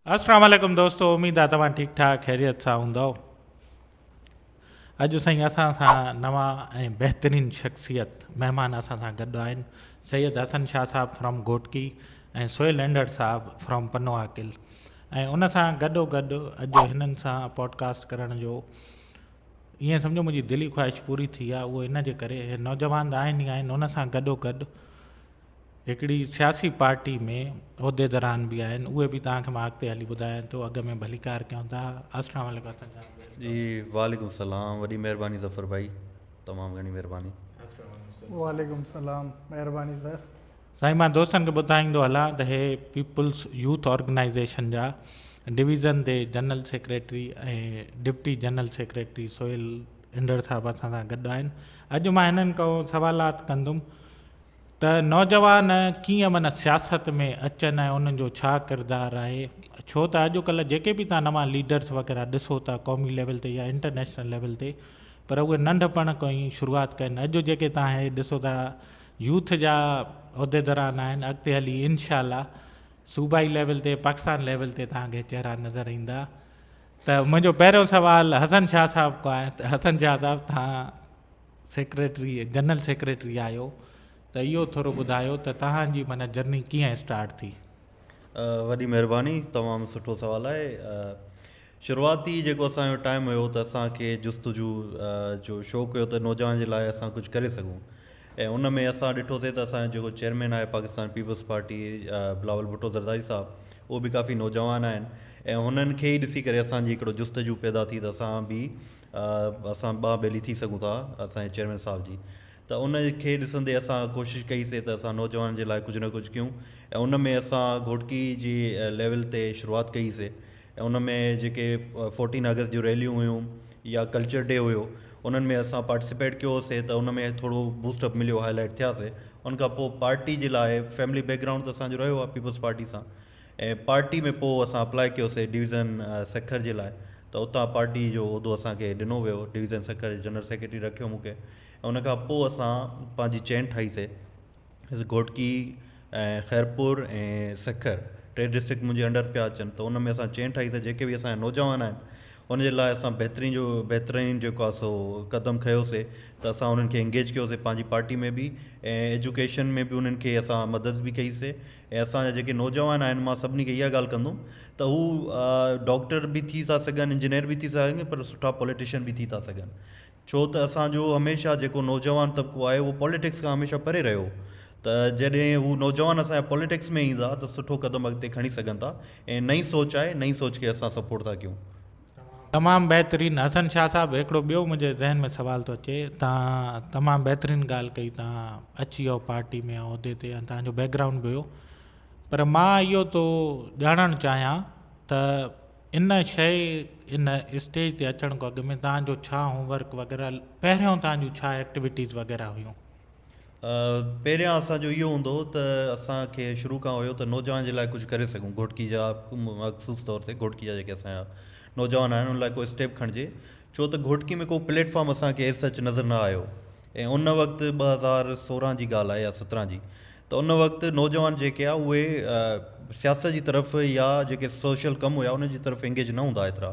अस्सलाम वालेकुम दोस्तों, उम्मीद आहे तव्हां ठीकु ठाक ख़ैरियत सां हूंदव। अॼु साईं असां सां नवां ऐं बहितरीनु शख़्सियत महिमान असां सां गॾु आहिनि। सैयद हसन शाह साहब फ्रॉम घोटकी ऐं सोहेल एंडर साहब फ्रॉम पनो आकिल। ऐं उन सां गॾोगॾु अॼु हिननि सां पॉडकास्ट करण जो ईअं सम्झो मुंहिंजी दिली ख़्वाहिश पूरी थी आहे। उहो इन जे करे हे नौजवान आहिनि ई आहिनि, उन सां गॾोगॾु हिकिड़ी सियासी पार्टी में उहिदेदारान भी आहिनि। उहे बि तव्हांखे मां अॻिते हली ॿुधायां थो। अॻ में भलीकार कयूं था। अस्सलाम वालेकुम हसन साहब। जी वालेकुम सलाम, वॾी महिरबानी ज़फ़र भाई, तमामु घणी महिरबानी। वालेकुम सलाम, महिरबानी सर। साईं, मां दोस्तनि खे ॿुधाईंदो हलां त हे पीपल्स यूथ ऑर्गेनाइज़ेशन जा डिवीज़न ते जनरल सेक्रेटरी ऐं deputy general secretary Sohail Andar साहब असां सां गॾु आहिनि। अॼु मां हिननि खां सवालात कंदुमि त नौजवान कीअं माना सियासत में अचनि ऐं उन्हनि जो छा किरदारु आहे। छो त अॼुकल्ह जेके बि तव्हां नवां लीडर्स वग़ैरह ॾिसो था क़ौमी लेवल ते या इंटरनेशनल लेवल ते, पर उहे नंढपण खां ई शुरूआति कनि। अॼु जेके तव्हां हे ॾिसो था यूथ जा उहिदेदारान आहिनि, अॻिते हली इनशाला सूबाई लेवल ते पाकिस्तान लेवल ते तव्हांखे चहिरा नज़र ईंदा। त मुंहिंजो पहिरियों सुवालु हसन शाह साहब खां आहे। त हसन शाह साहब, तव्हां सेक्रेटरी जनरल सेक्रेटरी आहियो, त इहो थोरो ॿुधायो त तव्हांजी माना जर्नी कीअं स्टार्ट थी। वॾी महिरबानी, तमामु सुठो सुवालु आहे। शुरूआती जेको असांजो टाइम हुयो त असांखे जुस्तजू जो शौक़ु हुयो त नौजवान जे लाइ असां कुझु करे सघूं। ऐं उन में असां ॾिठोसीं त असांजो जेको चेयरमैन आहे पाकिस्तान पीपल्स पार्टी बिलावल भुट्टो ज़रदारी साहब, उहो बि काफ़ी नौजवान आहिनि। ऐं हुननि खे ई ॾिसी करे असांजी हिकिड़ो जुस्तजू पैदा थी त असां बि असां ॿ ॿेली थी सघूं था असांजे चेयरमैन साहब जी। त उन खे ॾिसंदे असां कोशिशि कईसीं त असां नौजवान जे लाइ कुझु न कुझु कयूं। ऐं उन में असां घोटकी जी लेवल ते शुरूआति कईसीं। ऐं उन में जेके 14 अगस्त जूं रैलियूं हुयूं या कल्चर डे हुयो, उन्हनि में असां पार्टिसिपेट कयोसीं। त उन में थोरो बूस्टअप मिलियो, हाईलाइट थियासीं। उन खां पोइ पार्टी जे लाइ फैमिली बैकग्राउंड त असांजो रहियो आहे पीपल्स पार्टी सां। ऐं पार्टी में पोइ असां अप्लाई कयोसीं डिवीज़न सखर जे लाइ। त उतां पार्टी जो उहिदो असांखे ॾिनो वियो, डिवीज़न सखर जनरल सेक्रेटरी रखियो मूंखे। ऐं उन खां पोइ असां पंहिंजी चेन ठाहीसीं। घोटकी ऐं ख़ैरपुर ऐं सखर टे डिस्ट्रिक्ट मुंहिंजे अंडर पिया अचनि। त उन में असां चेन ठाहीसीं। जेके बि असांजा नौजवान आहिनि उनजे लाइ असां बहितरीनु जेको आहे सो क़दम खयोसीं। त असां उन्हनि खे एंगेज कयोसीं पंहिंजी पार्टी में बि, ऐं एजुकेशन में बि उन्हनि खे असां मदद बि कईसीं। ऐं असांजा जेके नौजवान आहिनि, मां सभिनी खे इहा ॻाल्हि कंदुमि त हू डॉक्टर बि थी था सघनि, इंजीनियर बि थी सघनि, पर सुठा पॉलिटिशियन बि थी था सघनि। छो त असांजो हमेशह जेको नौजवान तबिको आहे उहो पॉलिटिक्स खां हमेशह परे रहियो। त जॾहिं हू नौजवान असांजा पॉलिटिक्स में ईंदा त सुठो क़दम अॻिते खणी सघनि था। ऐं नई सोच आहे, नई सोच खे असां सपोर्ट था कयूं। तमामु बहितरीनु। हसन शाह साहब, हिकिड़ो ॿियो मुंहिंजे ज़हन में सुवाल थो अचे। तव्हां तमामु बहितरीनु ॻाल्हि कई, तव्हां अची वियो पार्टी में उहिदे ते, तव्हांजो बैकग्राउंड बि हुयो। पर मां इहो थो ॼाणणु चाहियां त इन शइ इन स्टेज ते अचण खां अॻु में तव्हांजो छा होमवर्क वग़ैरह, पहिरियों तव्हांजूं छा एक्टिविटीज़ वग़ैरह हुयूं। पहिरियां असांजो इहो हूंदो हो त असांखे शुरू खां हुयो त नौजवान जे लाइ कुझु करे सघूं। घोटकी जा मख़सूस तौर ते घोटकी जा जेके असांजा नौजवान आहिनि उन लाइ कोई स्टेप खणिजे। छो त घोटकी में को प्लेटफॉर्म असांखे एज सच नज़र न आयो। ऐं उन वक़्तु 2016 जी ॻाल्हि आहे या 17 जी। त उन वक़्तु नौजवान जेके आहे उहे सियासत जी तरफ़ या जेके सोशल कम हुया उन जी तरफ़ एंगेज न हूंदा एतिरा।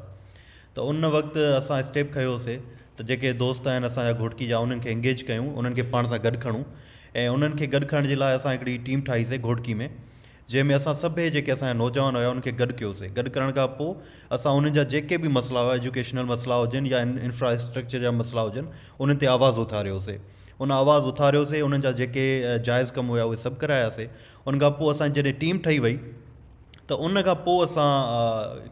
त उन वक़्तु असां स्टेप खयोसीं त जेके दोस्त आहिनि असांजा घोटकी जा, उन्हनि खे एंगेज कयूं, उन्हनि खे पाण सां गॾु खणूं। ऐं उन्हनि खे गॾु खणण जे लाइ असां हिकिड़ी टीम ठाहीसीं घोटकी में, जंहिंमें असां सभई जेके असांजा नौजवान हुया उनखे गॾु कयोसीं। गॾु करण खां पोइ असां उन्हनि जा जेके बि मसइला हुआ, एजुकेशनल मसइला हुजनि या इंफ्रास्ट्रक्चर जा मसइला हुजनि, उन्हनि ते आवाज़ु उथारियोसीं। उन आवाज़ु उथारियोसीं, उन्हनि जा जेके जाइज़ कम हुया उहे सभु करायासीं। उन खां पोइ असांजी जॾहिं टीम ठही वई त उन खां पोइ असां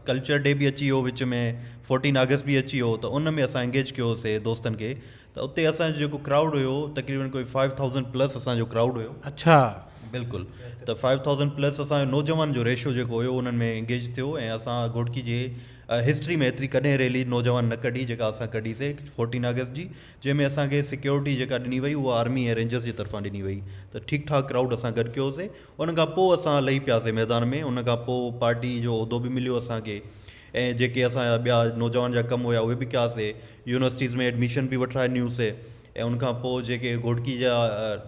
कल्चर डे बि अची वियो विच में, 14 अगस्त बि अची वियो। त उन में असां एंगेज कयोसीं दोस्तनि खे। त उते असांजो जेको क्राउड हुयो तक़रीबन कोई 5000 प्लस असांजो क्राउड हुयो। अच्छा, बिल्कुलु। त 5000 प्लस असांजो नौजवान जो रेशो जेको हुयो उन्हनि में एंगेज थियो। ऐं असां घोटकी जे हिस्ट्री में एतिरी कॾहिं रैली नौजवान न कढी जेका असां कढीसीं 14 अगस्त जी, जंहिंमें असांखे सिक्योरिटी जेका ॾिनी वई उहा आर्मी ऐं रेंजर्स जी तरफ़ां ॾिनी वई। त ठीकु ठाकु क्राउड असां गॾु कयोसीं। उन खां पोइ असां लही पियासीं मैदान में। उन खां पोइ पार्टी जो उहिदो बि मिलियो असांखे। ऐं जेके असांजा ॿिया नौजवान जा कम हुया उहे बि कयासीं। यूनिवर्सिटीज़ में एडमिशन बि वठाए ॾिनूंसीं। ऐं उनखां पोइ जेके घोटकी जा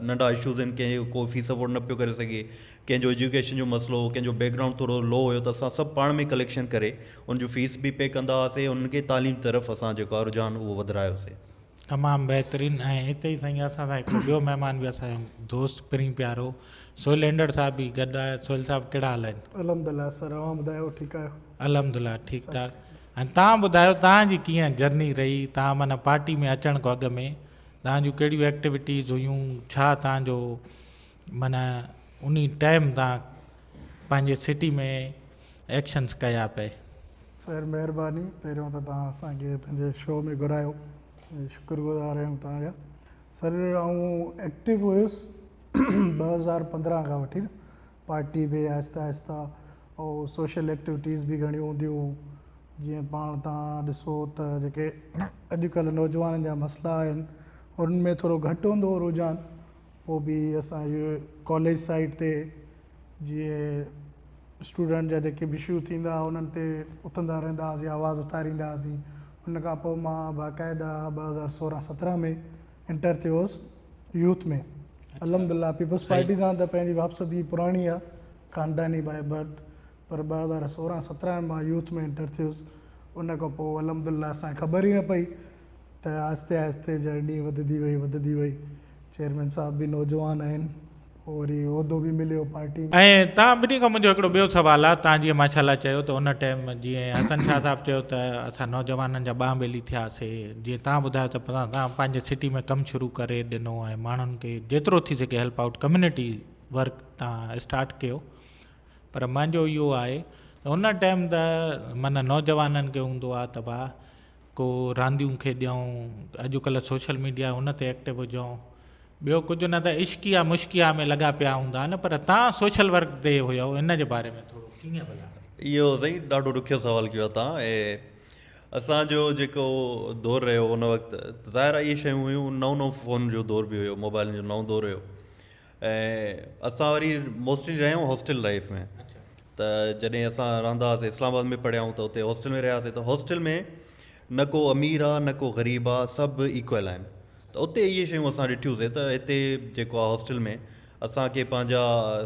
नंढा इशूज़ आहिनि, कंहिं को फीस अफोर्ड न पियो करे सघे, कंहिंजो एजुकेशन जो मसइलो हो, कंहिंजो बैकग्राउंड थोरो लो हुयो, त असां सभु पाण में कलेक्शन करे उनजो फीस बि पे कंदा हुआसीं, उनखे तालीम तरफ़ असां जेको आहे रुझान उहो वधायोसीं। तमामु बहितरीनु। ऐं हिते ई साईं असां सां हिकिड़ो ॿियो महिमान बि असांजो दोस्त पिणी प्यारो सोहिल एंडर साहब बि गॾु आहे। सोहिल साहब कहिड़ा हाल आहिनि? अल्हम्दुलिल्लाह सर, तव्हां ॿुधायो ठीकु आहियो? अल्हम्दुलिल्लाह ठीकु ठाक। ऐं तव्हां ॿुधायो तव्हांजी कीअं जर्नी रही? तव्हां माना पार्टी में अचण खां अॻु में तव्हांजूं कहिड़ियूं एक्टिविटीज़ हुयूं, छा तव्हांजो माना उन टाइम तव्हां पंहिंजे सिटी में एक्शन्स कया पे? सर महिरबानी, पहिरियों त तव्हां असांखे पंहिंजे शो में घुरायो, शुक्रगुज़ार आहियूं तव्हांजा। सर आउं एक्टिव हुयुसि 2015 खां वठी न पार्टी में आहिस्ता आहिस्ता, ऐं सोशल एक्टिविटीज़ बि घणियूं हूंदियूं। जीअं पाण तव्हां ॾिसो त जेके अॼुकल्ह नौजवाननि जा मसइला आहिनि उन्हनि में थोरो घटि हूंदो हो रुझान, पोइ बि असांजे कॉलेज साइड ते जीअं स्टूडेंट जा जेके बि इशू थींदा उन्हनि ते उथंदा रहंदा हुआसीं, आवाज़ु उथारींदा हुआसीं। उन खां पोइ मां बाक़ाइदा 2016-17 में इंटर थियो हुउसि यूथ में। अल्हम्दुलिल्लाह पीपल्स पार्टी सां त पंहिंजी वापसी पुराणी आहे, ख़ानदानी बाय बर्थ, पर 2016-17 में मां यूथ में इंटर थियुसि। उन खां पोइ अल्हम्दुलिल्लाह असांखे ख़बर ई न पई त आहिस्ते आहिस्ते जर्नी वधंदी वई। चेयरमैन साहब बि नौजवान आहिनि, पोइ वरी उहिदो बि मिलियो पार्टी में। ऐं तव्हां ॿिन्ही खां मुंहिंजो हिकिड़ो ॿियो सुवालु आहे। तव्हां जीअं माशाल्लाह चयो त उन टाइम जीअं हसन शाह साहब चयो त असां नौजवाननि जा ॿांह ॿेली थियासीं, जीअं तव्हां ॿुधायो त तव्हां पंहिंजे सिटी में कमु शुरू करे ॾिनो ऐं माण्हुनि खे जेतिरो थी सघे हेल्प आउट कम्यूनिटी वर्क तव्हां स्टार्ट कयो। पर मुंहिंजो इहो आहे त उन टाइम त माना नौजवाननि खे हूंदो आहे त भाउ को रांदियूं खेॾूं, अॼुकल्ह सोशल मीडिया उन ते एक्टिव हुजूं, ॿियो कुझु न त इश्किया मुश्किया में लॻा पिया हूंदा न। पर तव्हां सोशल वर्क ते हुयो, इन जे बारे में थोरो कीअं भला? इहो साईं ॾाढो ॾुखियो सुवालु कयो तव्हां। ऐं असांजो जेको दौरु रहियो उन वक़्तु ज़ाहिर आहे इहे शयूं हुयूं, नओं फ़ोन जो दौरु बि हुयो, मोबाइल जो नओं दौरु हुयो। ऐं असां वरी मोस्टली रहिया आहियूं हॉस्टल लाइफ में। त जॾहिं असां रहंदा हुआसीं इस्लामाबाद में पढ़ियाऊं त उते हॉस्टल में रहियासीं, त हॉस्टल में न को अमीर आहे न को ग़रीब आहे, सभु इक्वल आहिनि। त उते इहे शयूं असां ॾिठियूंसीं त हिते जेको आहे हॉस्टल में असांखे पंहिंजा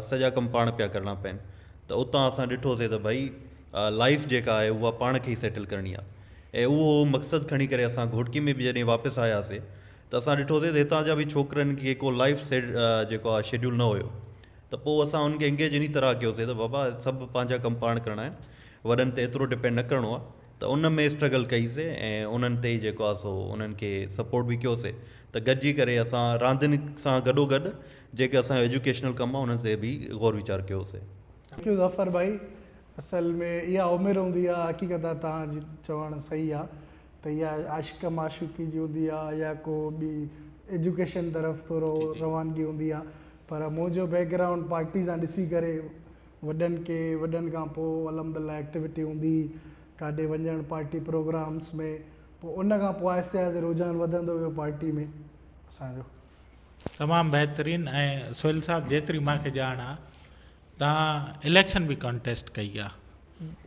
सॼा कमु पाण पिया करणा पवनि। त उतां असां ॾिठोसीं त भई लाइफ जेका आहे उहा पाण खे ई सेटल करणी आहे। ऐं उहो मक़सदु खणी करे असां घोटकी में बि जॾहिं वापसि आयासीं त असां ॾिठोसीं त हितां जा बि छोकिरनि खे को लाइफ जेको आहे शेड्यूल न हुयो। त पोइ असां उनखे एंगेज इन तरह कयोसीं त बाबा सभु पंहिंजा कमु पाण करणा आहिनि, वॾनि ते एतिरो डिपेंड न करिणो आहे। त उन में स्ट्रगल कईसीं ऐं उन्हनि ते ई जेको आहे सो उन्हनि खे सपोर्ट बि कयोसीं। त गॾिजी करे असां रांदियुनि सां गॾोगॾु जेके असांजो एजुकेशनल कमु आहे उन्हनि ते बि गौर वीचार कयोसीं। थैंक यू ज़फ़र भाई। असल में इहा उमिरि हूंदी आहे, हक़ीक़त आहे तव्हांजी चवणु सही आहे त इहा आशिक़ माशूक़ी जी हूंदी आहे या को ॿी एजुकेशन तरफ़ थोरो रवानगी हूंदी आहे। पर मुंहिंजो बैकग्राउंड पार्टी सां ॾिसी करे वॾनि खां पोइ अल्हम्दुलिल्लाह एक्टिविटी हूंदी, काॾे वञणु पार्टी प्रोग्राम्स में, पोइ उन खां पोइ आहिस्ते आहिस्ते रुझान वधंदो वियो पार्टी में असांजो। तमामु बहितरीनु। ऐं सोहिल साहब जेतिरी मूंखे ॼाण आहे तव्हां इलेक्शन बि कॉन्टेस्ट कई आहे,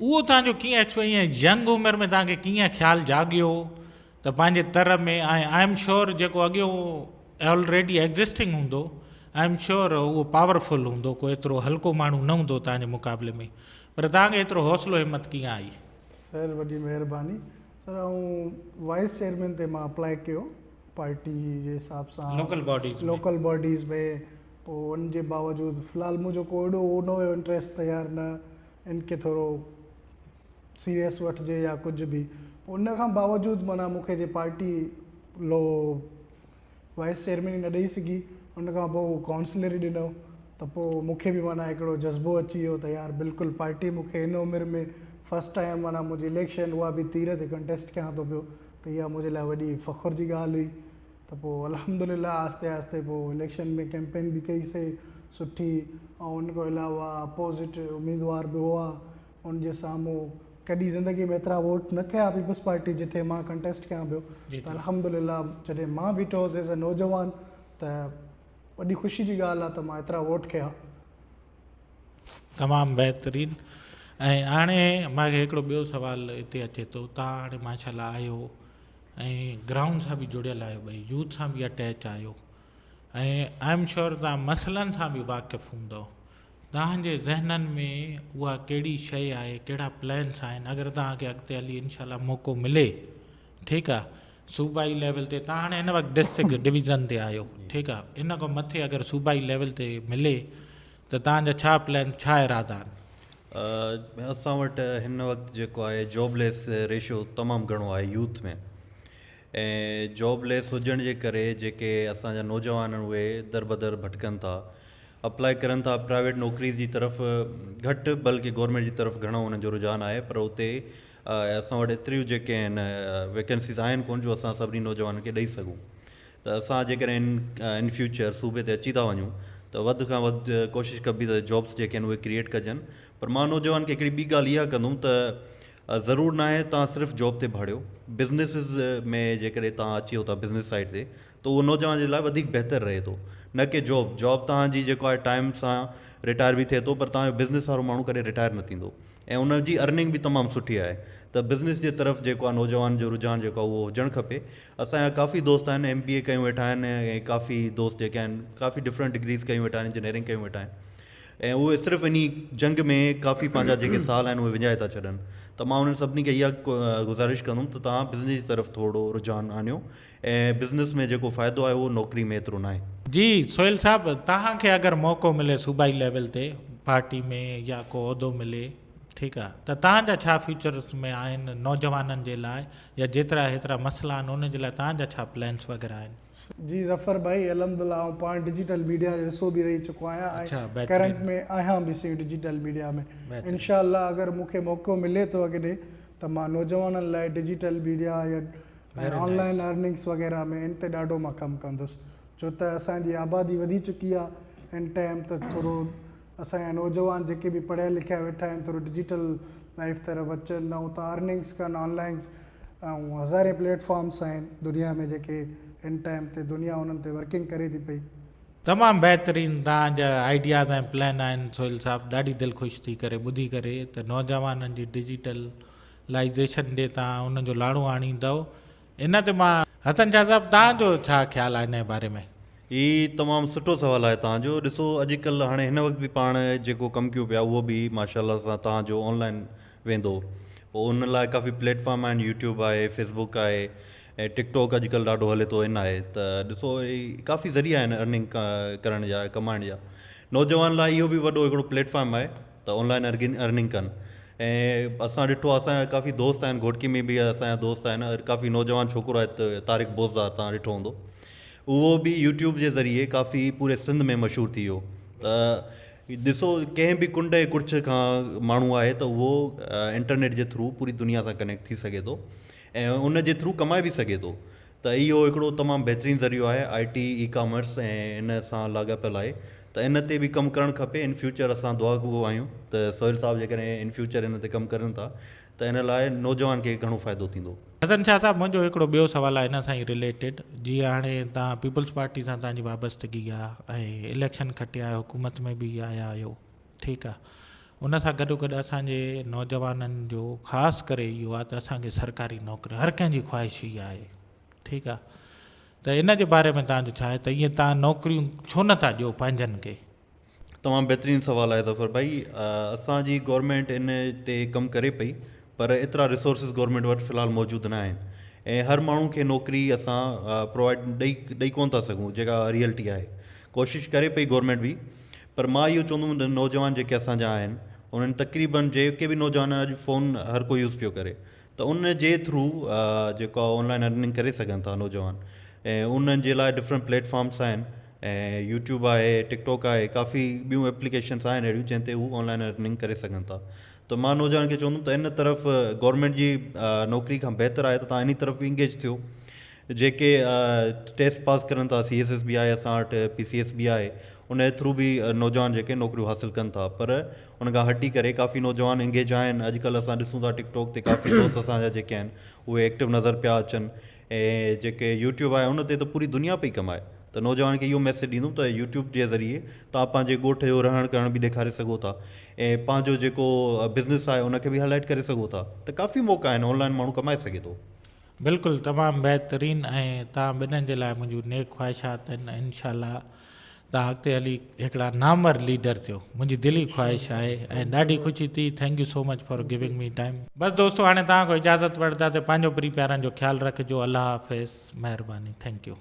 उहो तव्हांजो कीअं एक्सपीरियंस, यंग उमिरि में तव्हांखे कीअं ख़्यालु जाॻियो त पंहिंजे तर में? ऐं आई एम श्योर जेको अॻियो ऑलरेडी एग्ज़िस्टिंग हूंदो, आई एम श्योर उहो पावरफुल हूंदो, को एतिरो हल्को माण्हू न हूंदो तव्हांजे मुक़ाबले में, पर तव्हांखे एतिरो हौसलो हिमत कीअं आई? सर वॾी महिरबानी। सर ऐं वाइस चेयरमैन ते मां अप्लाई कयो पार्टी जे हिसाब सां लोकल बॉडीज़ में। पोइ उनजे बावजूदि फ़िलहालु मुंहिंजो को एॾो न हुयो इंट्रस्ट, त यार न इनखे थोरो सीरियस वठिजे या कुझु बि। उन खां बावजूदि माना मूंखे जे पार्टी लो वाइस चेयरमैन न ॾेई सघी, उन खां पोइ काउंसलर ई ॾिनो, त पोइ मूंखे बि माना हिकिड़ो जज़्बो अची वियो त यार बिल्कुलु पार्टी मूंखे हिन उमिरि में फस्ट टाइम माना मुंहिंजी इलेक्शन उहा बि तीर ते कंटेस्ट कयां थो पियो, त इहा मुंहिंजे लाइ वॾी फ़ख़ुर जी ॻाल्हि हुई। त पोइ अल्हम्दुलिल्लाह आहिस्ते आहिस्ते पोइ इलेक्शन में कैंपेन बि कईसीं सुठी, ऐं उन खां अलावा अपोज़िट उम्मीदवार बि हुआ उनजे साम्हूं। कॾहिं ज़िंदगी में एतिरा वोट न कया पीपल्स पार्टी जिथे मां कंटेस्ट कयां पियो, त अल्हम्दुलिल्लाह जॾहिं मां बीठो हुउसि एज़ अ नौजवान त वॾी ख़ुशी जी ॻाल्हि आहे त मां एतिरा वोट कया। तमामु बहितरीनु। ऐं हाणे मूंखे हिकिड़ो ॿियो सुवालु हिते अचे थो, तव्हां हाणे माशाल्लाह आहियो ऐं ग्राउंड सां बि जुड़ियल आहियो, भई यूथ सां बि अटैच आहियो, ऐं आई एम श्योर तव्हां मसइलनि सां बि वाक़ुफ़ु हूंदव। तव्हांजे ज़हननि में उहा कहिड़ी शइ आहे, कहिड़ा प्लैन्स आहिनि, अगरि तव्हांखे अॻिते हली इनशाला मौक़ो मिले, ठीकु आहे, सूबाई लेवल ते, तव्हां हाणे हिन वक़्तु डिस्ट्रिक्ट डिवीज़न ते आहियो, ठीकु आहे, इन खां मथे अगरि सूबाई लेवल ते मिले त तव्हांजा छा प्लैन, छा इरादा आहिनि? असां वटि हिन वक़्तु जेको आहे जॉबलेस रेशियो तमामु घणो आहे यूथ में, ऐं जॉबलेस हुजण जे करे जेके असांजा नौजवान आहिनि उहे दर बदर भटकनि था, अप्लाई करनि था प्राइवेट नौकिरी जी तरफ़ घटि, बल्कि गवर्नमेंट जी तरफ़ घणो उन्हनि जो रुझान आहे, पर उते असां वटि एतिरियूं जेके आहिनि वैकेंसीज़ आहिनि कोन जो असां सभिनी नौजवाननि खे ॾेई सघूं। त असां जेकॾहिं इन फ्यूचर सूबे ते अची था वञूं त वधि खां वधि कोशिशि कबी त जॉब्स जेके आहिनि उहे क्रिएट कजनि। पर मां नौजवान खे हिकिड़ी ॿी ॻाल्हि इहा कंदुमि त ज़रूरु न आहे तव्हां सिर्फ़ु जॉब ते भाड़ियो, बिज़नेसिस में जेकॾहिं तव्हां अची वियो था बिज़नेस साइड ते त उहो नौजवान जे लाइ वधीक बहितरु रहे थो, न कि जॉब तव्हांजी जेको आहे टाइम सां रिटायर बि थिए थो, पर तव्हांजो बिज़नेस वारो माण्हू कॾहिं रिटायर न थींदो, ऐं उनजी अर्निंग बि तमामु सुठी आहे। त बिज़नेस जे तरफ़ जेको आहे नौजवान जो रुझान जेको आहे उहो हुजणु खपे। असांजा काफ़ी दोस्त आहिनि MBA कयूं वेठा आहिनि, ऐं काफ़ी दोस्त जेके आहिनि काफ़ी डिफरेंट डिग्रीज़ कयूं वेठा आहिनि, इंजीनियरिंग कयूं वेठा आहिनि, ऐं उहे सिर्फ़ु इन जंग में काफ़ी पंहिंजा जेके साल आहिनि उहे विञाए था छॾनि। त मां उन्हनि सभिनी खे इहा गुज़ारिश कंदुमि त तव्हां बिज़नेस जी तरफ़ थोरो रुझान आणियो, ऐं बिज़नेस में जेको फ़ाइदो आहे उहो नौकिरी में एतिरो न आहे। जी सोहेल साहब, तव्हांखे अगरि मौक़ो मिले सूबाई लेवल ते पार्टी में या को उहिदो मिले, ठीकु आहे, त तव्हांजा छा फ्यूचर्स में आहिनि नौजवाननि जे लाइ, या जेतिरा हेतिरा मसइला आहिनि उन जे लाइ तव्हांजा छा प्लैन्स वग़ैरह आहिनि? जी ज़फ़र भाई, अलहमदिल्ला आउं पाण डिजिटल मीडिया जो हिसो बि रही चुको आहियां, ऐं करंट में आहियां बि सी डिजिटल मीडिया में। इंशाअल्लाह अगरि मूंखे मौक़ो मिले थो अॻिते त मां नौजवाननि लाइ डिजिटल मीडिया या ऑनलाइन अर्निंग्स वग़ैरह में इन ते ॾाढो मां कमु कंदुसि, छो त असांजी आबादी वधी चुकी आहे इन टाइम, त थोरो असांजा नौजवान जेके बि पढ़िया लिखिया वेठा आहिनि थोरो डिजिटल लाइफ तरफ़ अचनि, ऐं त अर्निंग्स कनि ऑनलाइन, ऐं हज़ारे प्लेटफॉर्म्स आहिनि दुनिया में जेके इन टाइम ते दुनिया उन्हनि ते वर्किंग करे थी पई। तमामु बहितरीनु तव्हांजा आइडियाज़ ऐं प्लान आहिनि सोहेल साहब, ॾाढी दिलि ख़ुशि थी करे ॿुधी करे त नौजवाननि जी डिजिटलाइज़ेशन ॾे तव्हां उनजो लाड़ो आणींदव। इन ते मां हसन शाह साहब, तव्हांजो छा ख़्यालु आहे इन जे बारे में? ही तमामु सुठो सुवालु आहे तव्हांजो। ॾिसो अॼुकल्ह हाणे हिन वक़्तु बि पाण जेको कमु कयूं पिया उहो बि माशाल्लाह सां तव्हांजो ऑनलाइन वेंदो, पोइ उन लाइ काफ़ी प्लेटफॉर्म आहिनि, यूट्यूब आहे, फेसबुक आहे, ऐं टिकटॉक अॼुकल्ह ॾाढो हले थो इन आहे। त ॾिसो काफ़ी ज़रिया आहिनि अर्निंग करण जा, कमाइण जा। नौजवान लाइ इहो बि वॾो हिकिड़ो प्लेटफॉर्म आहे त ऑनलाइन अर्निंग कनि। ऐं असां ॾिठो आहे असांजा काफ़ी दोस्त आहिनि, घोटकी में बि असांजा दोस्त आहिनि, काफ़ी नौजवान छोकिरो आहे तारिक बोज़दार, तव्हां ॾिठो हूंदो, उहो बि यूट्यूब जे ज़रिए काफ़ी पूरे सिंध में मशहूरु थी वियो। त ॾिसो कंहिं बि कुंड ऐं कुर्छ खां माण्हू आहे त उहो इंटरनेट जे थ्रू पूरी दुनिया सां कनेक्ट थी सघे थो, ऐं उन जे थ्रू कमाए बि सघे थो। त इहो हिकिड़ो तमामु बहितरीनु ज़रियो आहे IT ई-कॉमर्स, ऐं इन सां लाॻापियल आहे, त इन ते बि कमु करणु खपे। इन फ्यूचर असां दुआ गो आहियूं त सोहेल साहब जेकॾहिं इन फ्यूचर इन ते कमु करनि था त इन लाइ नौजवान खे घणो फ़ाइदो थींदो। हसन शाह साहब, मुंहिंजो हिकिड़ो ॿियो सुवालु आहे इन सां ई रिलेटेड। जीअं हाणे तव्हां पीपल्स पार्टी सां तव्हांजी वाबस्तगी आहे ऐं इलेक्शन खटिया आहियो, हुकूमत में बि आया आहियो, ठीकु आहे, उन सां गॾोगॾु असांजे नौजवाननि जो ख़ासि करे इहो आहे त असांखे सरकारी नौकरी हर कंहिंजी ख़्वाहिश ई आहे, ठीकु आहे, त इन जे बारे में तव्हांजो छा आहे त ईअं तव्हां नौकरियूं छो नथा ॾियो पंहिंजनि खे? तमामु बहितरीनु सुवालु आहे ज़फ़र भाई। असांजी गवर्नमेंट इन ते कमु करे पई, पर एतिरा रिसोर्सिस गवर्नमेंट वटि फ़िलहालु मौजूदु न आहिनि, ऐं हर माण्हू खे नौकिरी असां प्रोवाइड ॾेई कोन था सघूं, जेका रियलिटी आहे। कोशिशि करे पई गवर्नमेंट बि, पर मां इहो चवंदुमि त नौजवान जेके असांजा आहिनि उन्हनि तक़रीबन जेके बि नौजवान अॼु फ़ोन हर कोई यूज़ पियो करे, त उन जे थ्रू जेको आहे ऑनलाइन अर्निंग करे सघनि था नौजवान, ऐं उन्हनि जे लाइ डिफरेंट प्लेटफॉर्म्स आहिनि, ऐं यूट्यूब आहे, टिकटॉक आहे, काफ़ी ॿियूं एप्लीकेशन्स आहिनि अहिड़ियूं जंहिं ते हू ऑनलाइन अर्निंग करे सघनि था। त मां नौजवान खे चवंदुमि त इन तरफ़ गवर्नमेंट जी नौकिरी खां बहितरु आहे त तव्हां इन तरफ़ इंगेज थियो। जेके टेस्ट पास करनि था, CSS बि आहे असां वटि, PCS बि आहे, उन जे थ्रू बि नौजवान जेके नौकरियूं हासिलु कनि था, पर उन खां हटी करे काफ़ी नौजवान इंगेज आहिनि। अॼुकल्ह असां ॾिसूं था टिकटॉक ते काफ़ी दोस्त असांजा जेके आहिनि उहे एक्टिव नज़र पिया अचनि, ऐं जेके यूट्यूब आहे उन ते त पूरी दुनिया पई कमाए। त नौजवान खे इहो मैसेज ॾींदुमि त यूट्यूब जे ज़रिए तव्हां पंहिंजे ॻोठ जो रहण करण बि ॾेखारे सघो था, ऐं पंहिंजो जेको बिज़नेस आहे उनखे बि हाईलाइट करे सघो था। त काफ़ी मौक़ा आहिनि, ऑनलाइन माण्हू कमाए सघे थो। बिल्कुलु तमामु बहितरीनु ऐं तव्हां ॿिन्हिनि जे लाइ मुंहिंजूं नेक ख़्वाहिशात आहिनि। इंशाल्लाह तव्हां अॻिते हली हिकिड़ा नामवर लीडर थियो, मुंहिंजी दिली ख़्वाहिश आहे ऐं ॾाढी ख़ुशी थी। Thank you so much for giving me time. बसि दोस्तों हाणे तव्हां खां इजाज़त वठंदासीं। पंहिंजो प्री प्यारनि जो ख़्यालु रखिजो। अलाह हाफ़िज़, महिरबानी, थैंक यू।